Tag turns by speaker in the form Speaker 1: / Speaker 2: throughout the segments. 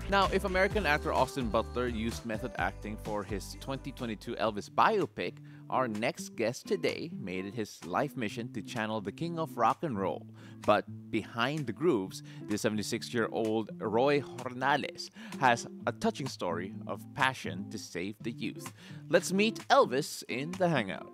Speaker 1: Now, if American actor Austin Butler used method acting for his 2022 Elvis biopic, our next guest today made it his life mission to channel the king of rock and roll. But behind the grooves, the 76-year-old Roy Jornales has a touching story of passion to save the youth. Let's meet Elvis in the Hangout.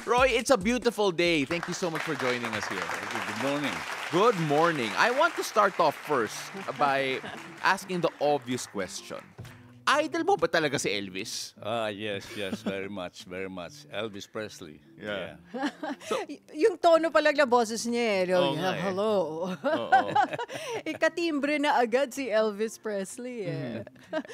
Speaker 1: Roy, it's a beautiful day. Thank you so much for joining us here.
Speaker 2: Good morning.
Speaker 1: Good morning. I want to start off first by asking the obvious question. Idol mo ba talaga si Elvis?
Speaker 2: Yes, very much, very much. Elvis Presley.
Speaker 1: Yeah.
Speaker 3: Yung tono pa lang na boses niya eh.
Speaker 1: Oo nga eh.
Speaker 3: Hello.
Speaker 1: Oo.
Speaker 3: Ikatimbre na agad si Elvis Presley eh.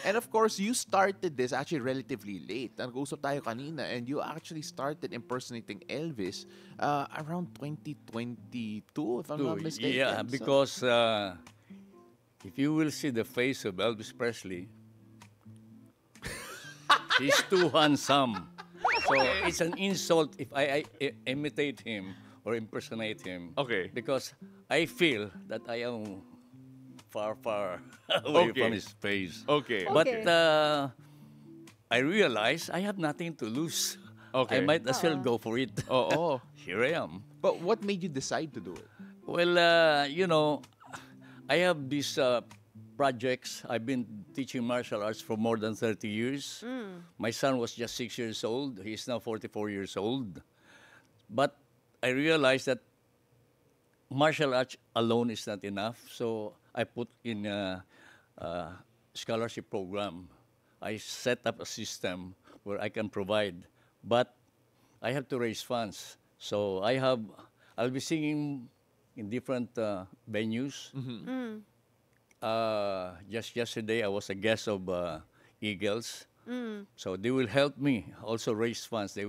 Speaker 1: And of course, you started this actually relatively late. Nag-usap tayo kanina and you actually started impersonating Elvis around 2022, if I'm not mistaken.
Speaker 2: Yeah, because if you will see the face of Elvis Presley, he's too handsome. So it's an insult if I imitate him or impersonate him.
Speaker 1: Okay.
Speaker 2: Because I feel that I am far, far away
Speaker 1: Okay.
Speaker 2: from his face.
Speaker 1: Okay.
Speaker 2: But
Speaker 3: Okay.
Speaker 2: I realize I have nothing to lose.
Speaker 1: Okay.
Speaker 2: I might as well go for it.
Speaker 1: Oo.
Speaker 2: Here I am.
Speaker 1: But what made you decide to do it?
Speaker 2: Well, I have these projects. I've been teaching martial arts for more than 30 years. My son was just 6 years old. He's now 44 years old. But I realized that martial arts alone is not enough. So I put in a scholarship program. I set up a system where I can provide. But I have to raise funds. So I'll be singing in different venues. Just yesterday, I was a guest of Eagles. So they will help me also raise funds. They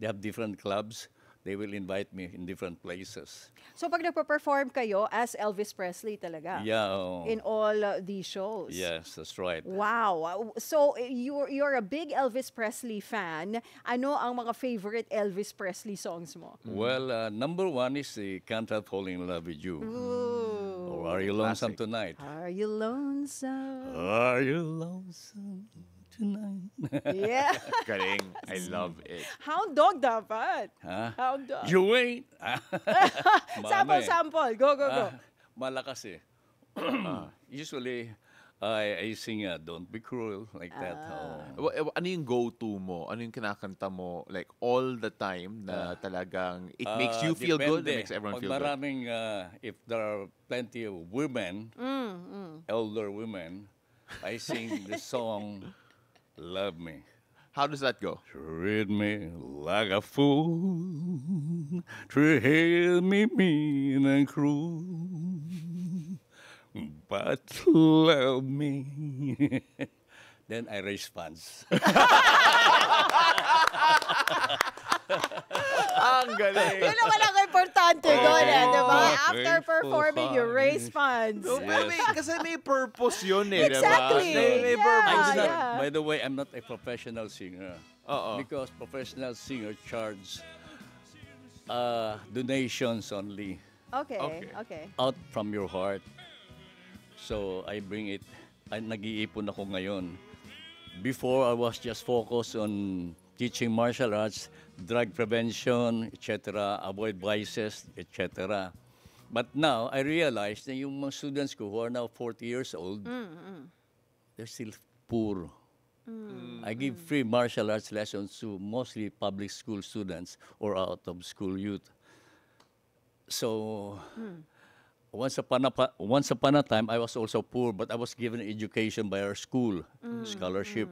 Speaker 2: have different clubs. They will invite me in different places.
Speaker 3: So pag nagpa-perform kayo as Elvis Presley talaga?
Speaker 2: Yeah.
Speaker 3: In all these shows?
Speaker 2: Yes, that's right.
Speaker 3: Wow. So you're a big Elvis Presley fan. Ano ang mga favorite Elvis Presley songs mo?
Speaker 2: Well, number one is the Can't Help Falling in Love with You.
Speaker 3: Ooh.
Speaker 2: Or Are You Lonesome
Speaker 1: Classic.
Speaker 2: Tonight?
Speaker 3: Are you lonesome?
Speaker 2: Are you lonesome tonight?
Speaker 3: Yeah.
Speaker 1: Galing. I love it.
Speaker 3: Hound dog dapat.
Speaker 2: Huh?
Speaker 3: Hound dog.
Speaker 2: You ain't.
Speaker 3: Sample. Go.
Speaker 2: Malakas eh. Usually, I sing Don't Be Cruel, like that.
Speaker 1: Ano yung go-to mo? Ano yung kinakanta mo like all the time na talagang it makes you feel good, it makes everyone
Speaker 2: Pag
Speaker 1: feel good?
Speaker 2: maraming, if there are plenty of women, elder women, I sing the song Love Me.
Speaker 1: How does that go?
Speaker 2: Treat me like a fool, treat me mean and cruel, but love me. Then I raise funds.
Speaker 1: Ang galing.
Speaker 3: Yun naman ang importante doon eh, di ba?
Speaker 2: Oh,
Speaker 3: After performing, you raise funds.
Speaker 1: No, pero kasi may purpose yun eh,
Speaker 3: Exactly.
Speaker 1: diba? May
Speaker 3: Yeah.
Speaker 1: purpose.
Speaker 3: yeah.
Speaker 2: By the way, I'm not a professional singer.
Speaker 1: Oo.
Speaker 2: Because professional singer charge donations only
Speaker 3: Okay.
Speaker 2: out from your heart. So I bring it, nag-iipon ako ngayon. Before, I was just focused on teaching martial arts, drug prevention, etc., avoid vices, etc. But now, I realize na yung mga students ko who are now 40 years old, they're still poor. I give free martial arts lessons to mostly public school students or out-of-school youth. So, once upon a time, I was also poor, but I was given education by our school, scholarship.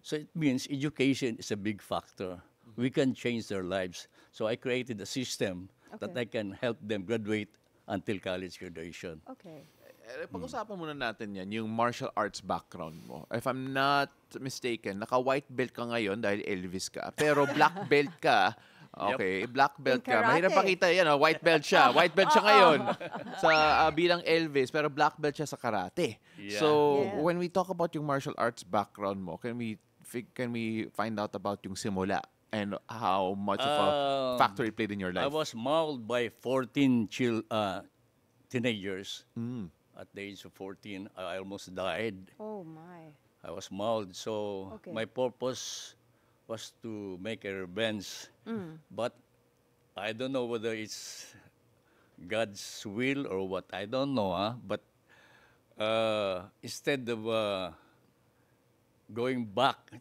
Speaker 2: So it means education is a big factor. We can change their lives. So I created a system that I can help them graduate until college graduation.
Speaker 3: Okay.
Speaker 1: Pag-usapan muna natin yan, yung martial arts background mo. If I'm not mistaken, naka-white belt ka ngayon dahil Elvis ka. Pero black belt ka, okay, black belt
Speaker 3: In
Speaker 1: ka. Mahirap
Speaker 3: karate.
Speaker 1: pakita yan, white belt siya. White belt siya ngayon sa bilang Elvis, pero black belt siya sa karate.
Speaker 2: Yeah.
Speaker 1: So,
Speaker 3: Yeah.
Speaker 1: when we talk about yung martial arts background mo, can we find out about yung simula And how much of a factor it played in your life?
Speaker 2: I was mauled by 14 teenagers. At the age of 14, I almost died.
Speaker 3: Oh my.
Speaker 2: I was mauled. So
Speaker 3: Okay.
Speaker 2: my purpose was to make a revenge. But I don't know whether it's God's will or what. I don't know. But instead of going back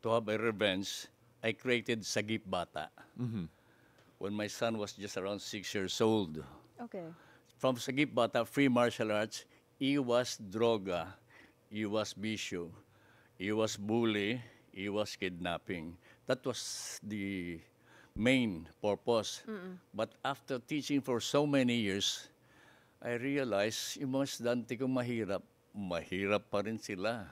Speaker 2: to have a revenge, I created Sagip Bata when my son was just around 6 years old.
Speaker 3: Okay.
Speaker 2: From Sagip Bata, free martial arts, he was droga, he was bisyo, he was bully, he was kidnapping. That was the main purpose. But after teaching for so many years, I realized yung mga estudyante ko mahirap pa rin sila.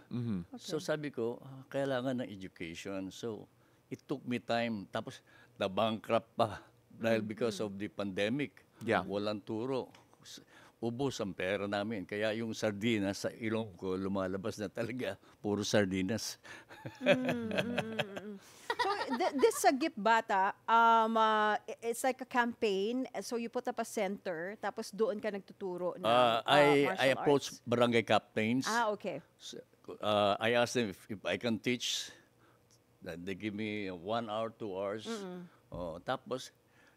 Speaker 2: So sabi ko, kailangan ng education. So it took me time. Tapos na-bankrupt pa dahil because of the pandemic.
Speaker 1: Yeah.
Speaker 2: Walang turo. Ubos ang pera namin. Kaya yung sardinas sa ilong ko, lumalabas na talaga. Puro sardinas.
Speaker 3: So this Sagip Bata, it's like a campaign. So you put up a center, tapos doon ka nagtuturo ng
Speaker 2: I
Speaker 3: martial
Speaker 2: approached
Speaker 3: arts.
Speaker 2: barangay captains.
Speaker 3: Okay.
Speaker 2: So, I asked them if I can teach. That they give me 1 hour, 2 hours. Tapos,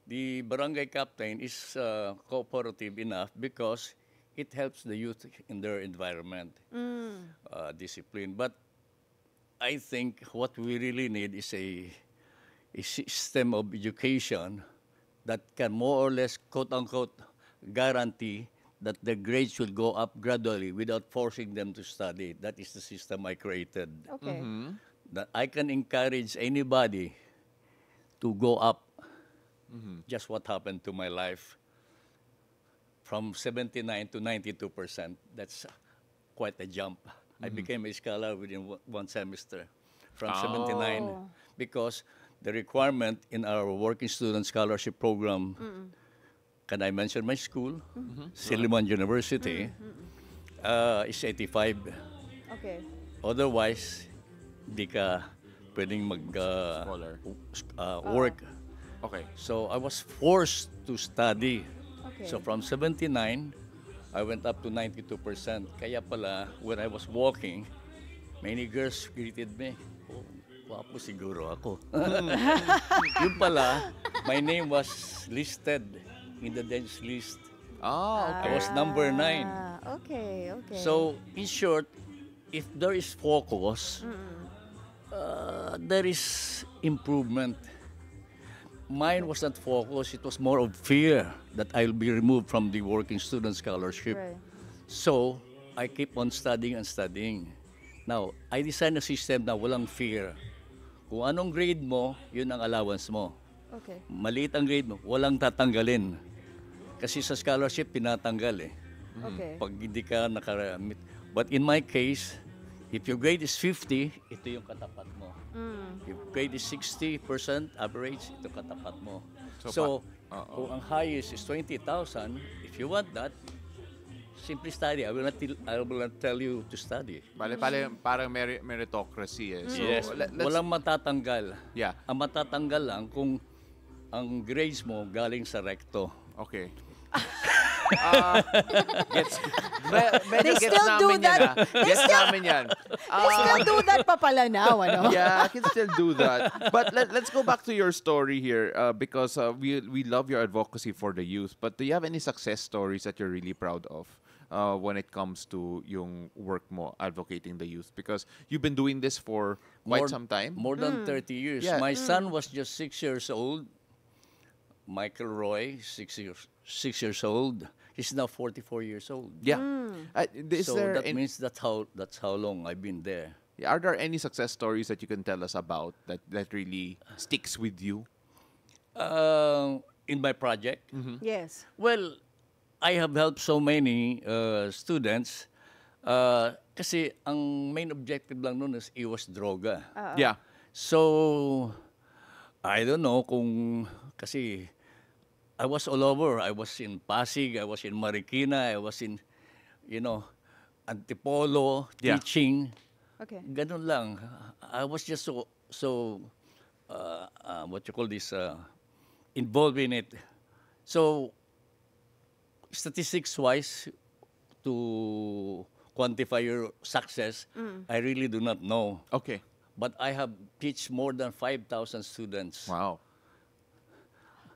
Speaker 2: the barangay captain is cooperative enough because it helps the youth in their environment, discipline. But I think what we really need is a system of education that can more or less, quote-unquote, guarantee that the grades will go up gradually without forcing them to study. That is the system I created.
Speaker 3: Okay.
Speaker 2: That I can encourage anybody to go up. Just what happened to my life. From 79 to 92%. That's quite a jump. I became a scholar within one semester. From 79. Because the requirement in our working student scholarship program, can I mention my school? Silliman University, is 85.
Speaker 3: Okay.
Speaker 2: Otherwise, di ka pwedeng
Speaker 1: Scholar.
Speaker 2: work.
Speaker 1: Okay.
Speaker 2: So I was forced to study.
Speaker 3: Okay.
Speaker 2: So from 79, I went up to 92%. Kaya pala, when I was walking, many girls greeted me. Oh, wapo siguro ako. Yung pala, my name was listed in the dance list.
Speaker 1: Oh,
Speaker 2: I was number 9.
Speaker 3: Okay, okay.
Speaker 2: So, in short, if there is focus, there is improvement. Mine was not focus, it was more of fear that I'll be removed from the working student scholarship.
Speaker 3: Right.
Speaker 2: So, I keep on studying and studying. Now, I designed a system na walang fear. Kung anong grade mo, yun ang allowance mo.
Speaker 3: Okay.
Speaker 2: Maliit ang grade mo, walang tatanggalin. Kasi sa scholarship, tinatanggal eh.
Speaker 3: Okay.
Speaker 2: Pag hindi ka nakaramit. But in my case, if your grade is 50, ito yung katapat mo. If grade is 60% average, ito katapat mo. So, kung ang highest is 20,000, if you want that, simply study. I will not tell you to study.
Speaker 1: Parang meritocracy eh. So,
Speaker 2: Yes,
Speaker 1: let's-
Speaker 2: walang matatanggal.
Speaker 1: Yeah.
Speaker 2: Ang matatanggal lang kung ang grades mo galing sa recto.
Speaker 1: Okay. Medyo
Speaker 3: They
Speaker 1: gets
Speaker 3: still do
Speaker 1: namin
Speaker 3: that.
Speaker 1: yan, Gets namin yan.
Speaker 3: They still do that pa pala now, ano?
Speaker 1: Yeah, I can still do that. But let's go back to your story here because we love your advocacy for the youth. But do you have any success stories that you're really proud of when it comes to yung work mo advocating the youth? Because you've been doing this for quite some time.
Speaker 2: More than 30 years.
Speaker 1: Yeah.
Speaker 2: My son was just 6 years old. Michael Roy, 6 years old. He's now 44 years old.
Speaker 1: Yeah. Is
Speaker 2: So
Speaker 1: there
Speaker 2: that
Speaker 1: any-
Speaker 2: means that's how long I've been there.
Speaker 1: Are there any success stories that you can tell us about that really sticks with you?
Speaker 2: In my project,
Speaker 3: Yes.
Speaker 2: well, I have helped so many students kasi ang main objective lang nun is iwas droga.
Speaker 1: Yeah.
Speaker 2: So, I don't know kung, kasi I was all over. I was in Pasig, I was in Marikina, I was in, Antipolo,
Speaker 1: Yeah.
Speaker 2: teaching.
Speaker 3: Okay.
Speaker 2: Ganun lang. I was just so what you call this, involved in it. So, statistics-wise, to quantify your success, I really do not know.
Speaker 1: Okay.
Speaker 2: But I have teach more than 5,000 students.
Speaker 1: Wow.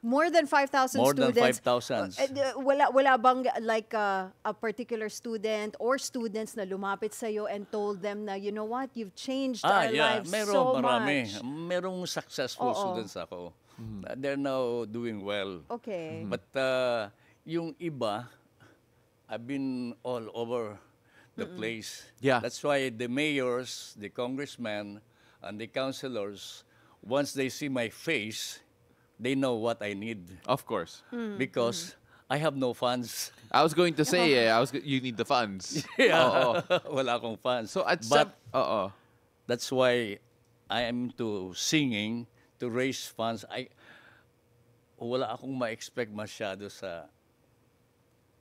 Speaker 3: More than 5,000
Speaker 2: More than
Speaker 3: students.
Speaker 2: 5,000.
Speaker 3: Wala bang like a particular student or students na lumapit sa and told them na, you know what, you've changed our lives so
Speaker 2: marami.
Speaker 3: much.
Speaker 2: Merong successful students ako. They're now doing well.
Speaker 3: Okay.
Speaker 2: But yung iba, I've been all over the place.
Speaker 1: Yeah.
Speaker 2: That's why the mayors, the congressmen, and the councilors, once they see my face, they know what I need.
Speaker 1: Of course.
Speaker 2: Because I have no funds.
Speaker 1: I was going to say, you need the funds.
Speaker 2: Yeah. Wala akong funds.
Speaker 1: So at
Speaker 2: But
Speaker 1: that's
Speaker 2: that's why I am into singing to raise funds. Wala akong ma-expect masyado sa.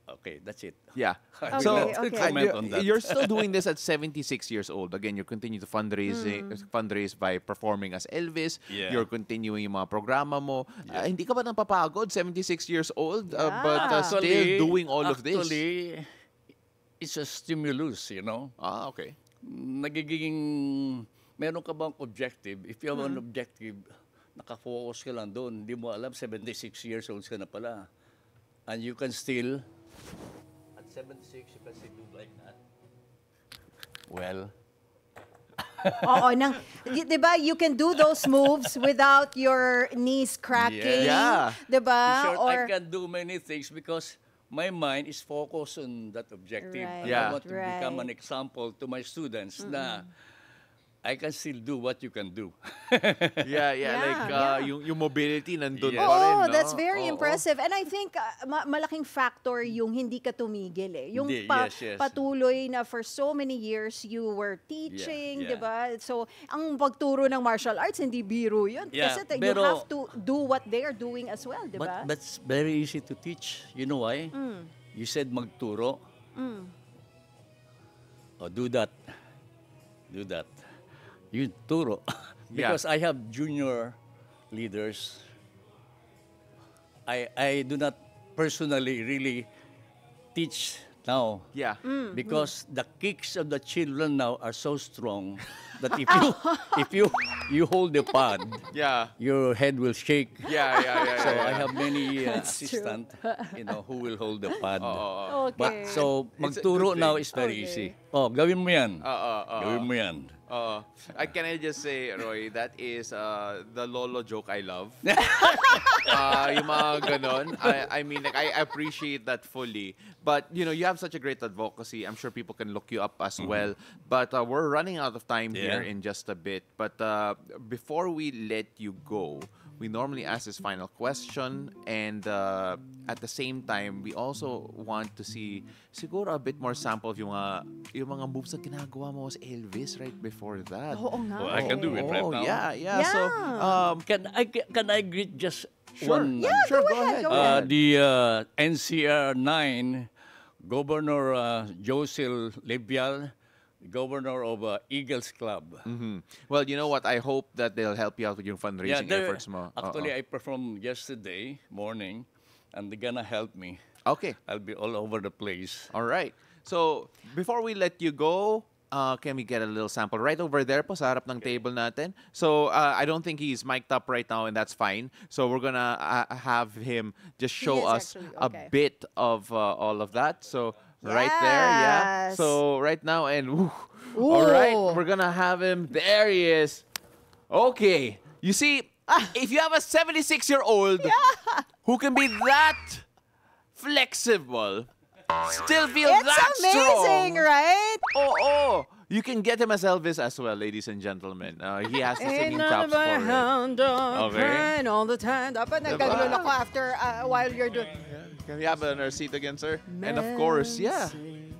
Speaker 2: Okay, that's it.
Speaker 1: yeah.
Speaker 2: I
Speaker 1: So
Speaker 2: will not comment on that.
Speaker 1: you're still doing this at 76 years old. Again, you continue to fundraise by performing as Elvis.
Speaker 2: Yeah.
Speaker 1: You're continuing yung mga programa mo. Hindi ka ba napapagod? 76 years old, but still doing all of this.
Speaker 2: Actually, it's a stimulus, you know.
Speaker 1: Ah, okay.
Speaker 2: Nagiging, meron ka bang objective? If you have an objective, nakafocus ka lang doon. Hindi mo alam, 76 years old ka na pala. And you can still, at 76, you can still do like that. Well,
Speaker 3: Di ba, you can do those moves without your knees cracking.
Speaker 1: Yeah.
Speaker 3: Di ba?
Speaker 2: in short, I can do many things because my mind is focused on that objective.
Speaker 3: Right,
Speaker 2: And
Speaker 1: Yeah.
Speaker 2: I want to become
Speaker 3: right.
Speaker 2: an example to my students na I can still do what you can do.
Speaker 1: Yeah,
Speaker 3: Yeah,
Speaker 1: like
Speaker 3: yeah.
Speaker 1: yung mobility nandun
Speaker 2: Yes.
Speaker 1: pa rin,
Speaker 3: Oh,
Speaker 1: no?
Speaker 3: that's very
Speaker 1: Oo.
Speaker 3: impressive. And I think malaking factor yung hindi ka tumigil eh. Yung
Speaker 2: Hindi, yes.
Speaker 3: patuloy na for so many years you were teaching,
Speaker 2: Yeah,
Speaker 3: di ba? So, ang pagturo ng martial arts, hindi biro yun.
Speaker 2: Yeah,
Speaker 3: Kasi you
Speaker 2: pero-
Speaker 3: have to do what they are doing as well, di ba?
Speaker 2: But that's very easy to teach. You know why? You said magturo. Oh, do that. Do that. You turo. Because I have junior leaders. I do not personally really teach now.
Speaker 1: Yeah.
Speaker 2: Because the kicks of the children now are so strong that if you hold the pad,
Speaker 1: Yeah.
Speaker 2: your head will shake.
Speaker 1: Yeah.
Speaker 2: So
Speaker 1: yeah.
Speaker 2: I have many
Speaker 3: That's true.
Speaker 2: assistant, who will hold the pad.
Speaker 3: Okay.
Speaker 2: But so magturo
Speaker 1: good
Speaker 2: now
Speaker 1: thing.
Speaker 2: is very
Speaker 3: Okay.
Speaker 2: easy. Oh, gawin mo 'yan.
Speaker 1: Oo.
Speaker 2: Gawin mo 'yan.
Speaker 1: Can I just say, Roy, that is the Lolo joke I love. Yung mga ganon. I mean, like, I appreciate that fully. But, you have such a great advocacy. I'm sure people can look you up as well. But we're running out of time here
Speaker 2: Yeah.
Speaker 1: in just a bit. But before we let you go, we normally ask this final question, and at the same time, we also want to see siguro a bit more sample of yung mga moves na ginagawa mo as Elvis right before that.
Speaker 3: Oo nga.
Speaker 2: Well, I can do it right
Speaker 1: Oh,
Speaker 2: now.
Speaker 1: yeah. So,
Speaker 2: Can I greet just
Speaker 1: sure.
Speaker 2: one?
Speaker 3: Yeah,
Speaker 1: Sure,
Speaker 3: go
Speaker 1: go
Speaker 3: ahead.
Speaker 1: ahead.
Speaker 3: Go ahead.
Speaker 2: The NCR 9 Governor Josil Lebial, Governor of Eagles Club.
Speaker 1: well, you know what? I hope that they'll help you out with your fundraising efforts mo.
Speaker 2: Actually, I performed yesterday morning, and they're gonna help me.
Speaker 1: Okay.
Speaker 2: I'll be all over the place.
Speaker 1: All right. So, before we let you go, can we get a little sample right over there po sa harap ng table natin? So, I don't think he's mic'd up right now, and that's fine. So, we're gonna have him just show
Speaker 3: is
Speaker 1: us
Speaker 3: actually,
Speaker 1: a
Speaker 3: okay.
Speaker 1: bit of all of that. So, right there, yeah.
Speaker 3: Yes.
Speaker 1: So, right now, and all right,
Speaker 3: Ooh.
Speaker 1: we're gonna have him. There he is. Okay. You see, if you have a 76-year-old who can be that flexible, still feel
Speaker 3: It's
Speaker 1: that
Speaker 3: amazing,
Speaker 1: strong.
Speaker 3: right?
Speaker 1: Oh. You can get him as Elvis as well, ladies and gentlemen. He has the singing chops for it. Okay.
Speaker 3: All the time. Dapat nagkagulo ako after while you're doing.
Speaker 1: Can we have a seat again, sir? And of course, yeah.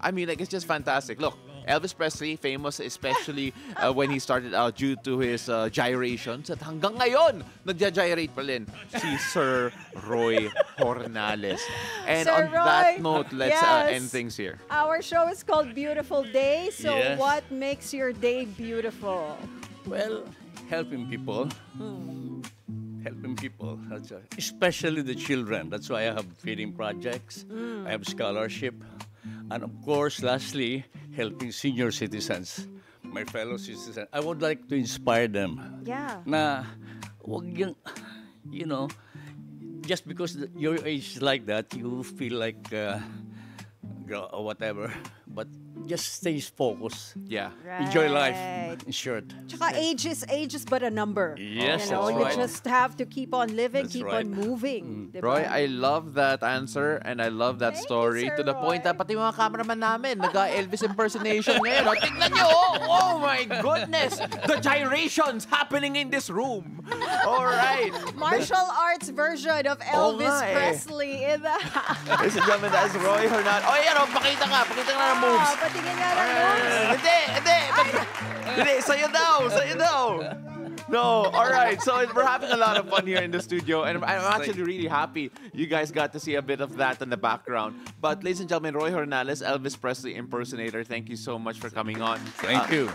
Speaker 1: I mean, like, it's just fantastic. Look, Elvis Presley, famous especially when he started out due to his gyrations. At hanggang ngayon, nagja-gyrate pa rin si Sir Roy Hornales. And
Speaker 3: Sir
Speaker 1: on that
Speaker 3: Roy,
Speaker 1: note, let's
Speaker 3: yes.
Speaker 1: end things here.
Speaker 3: Our show is called Beautiful Day. So
Speaker 2: Yes.
Speaker 3: what makes your day beautiful?
Speaker 2: Well, helping people. Helping people, especially the children. That's why I have feeding projects, I have scholarship, and of course, lastly, helping senior citizens, my fellow citizens. I would like to inspire them.
Speaker 3: Yeah.
Speaker 2: Na, wag yung, you know, just because your age is like that, you feel like whatever, but just stay focused.
Speaker 1: Yeah.
Speaker 2: Enjoy life,
Speaker 3: Right.
Speaker 2: in short.
Speaker 3: Tsaka age is but a number.
Speaker 2: Yes,
Speaker 3: you know,
Speaker 2: that's
Speaker 3: you
Speaker 2: right.
Speaker 3: just have to keep on living,
Speaker 2: That's
Speaker 3: keep
Speaker 2: right.
Speaker 3: on moving. Diba?
Speaker 1: Roy, I love that answer and I love that
Speaker 3: Thank you,
Speaker 1: story
Speaker 3: Sir
Speaker 1: to the point
Speaker 3: Roy.
Speaker 1: that pati mga cameraman namin nag-Elvis impersonation ngayon. O, tingnan nyo! Oh my goodness! The gyrations happening in this room! All right.
Speaker 3: Martial arts version of
Speaker 1: Oo
Speaker 3: Elvis
Speaker 1: nga eh.
Speaker 3: Presley in the
Speaker 1: Ladies and gentlemen, that's Roy Hernandez. Oh, yan o, pakita nga ng moves.
Speaker 3: patingin nga ng moves.
Speaker 1: Hindi. Hindi, sa'yo daw. No, all right. So we're having a lot of fun here in the studio, and I'm actually really happy you guys got to see a bit of that in the background. But ladies and gentlemen, Roy Hernandez, Elvis Presley impersonator, thank you so much for coming on.
Speaker 2: Thank you.